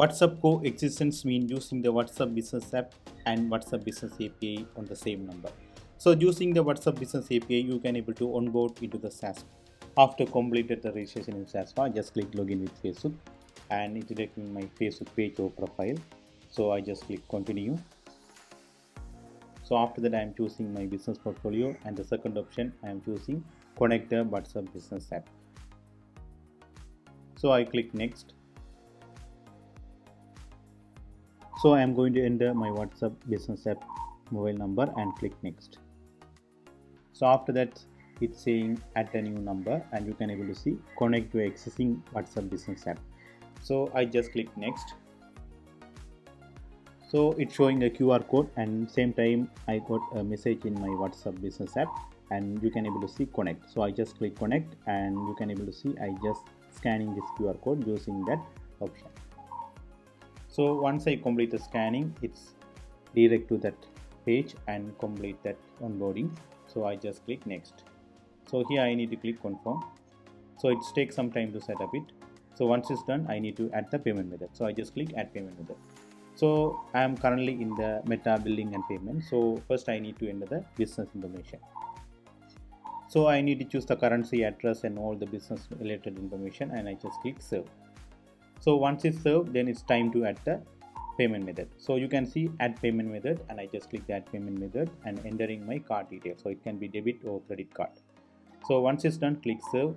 WhatsApp Coexistence means using the WhatsApp Business app and WhatsApp Business API on the same number. So using the WhatsApp Business API, you can able to onboard into the Saaswa. After completed the registration in Saaswa, just click login with Facebook and it will take me my Facebook page or profile. So I just click continue. So after that I am choosing my business portfolio, and the second option I am choosing connect the WhatsApp Business app. So I click next. So I am going to enter my WhatsApp Business app mobile number and click next. So after that it's saying add a new number, and you can able to see connect to existing WhatsApp Business app. So I just click next. So it's showing a QR code, and same time I got a message in my WhatsApp Business app, and you can able to see connect. So I just click connect, and you can able to see I just scanning this QR code using that option. So once I complete the scanning, it's direct to that page and complete that onboarding. So I just click next. So here I need to click confirm. So it takes some time to set up it. So once it's done, I need to add the payment method. So I just click add payment method. So I am currently in the Meta billing and payment. So first I need to enter the business information. So I need to choose the currency, address and all the business related information, and I just click serve. So once it's served, then it's time to add the payment method. So you can see add payment method, and I just click the add payment method and entering my card details. So it can be debit or credit card. So once it's done, click serve,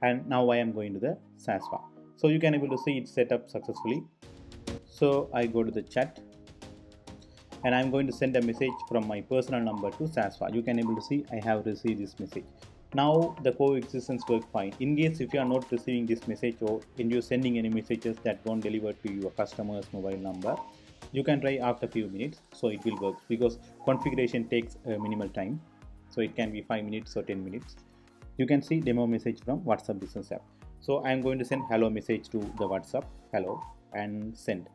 and now I am going to the Saaswa. So you can able to see it's set up successfully. So I go to the chat, and I'm going to send a message from my personal number to Saaswa. You can able to see I have received this message. Now the coexistence works fine. In case if you are not receiving this message, or when you're sending any messages that don't deliver to your customer's mobile number, you can try after few minutes. So it will work, because configuration takes a minimal time. So it can be 5 minutes or 10 minutes. You can see demo message from WhatsApp Business app. So I'm going to send hello message to the WhatsApp, hello, and send.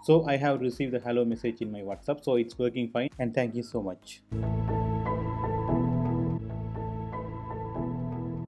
So I have received the hello message in my WhatsApp. So it's working fine, and thank you so much.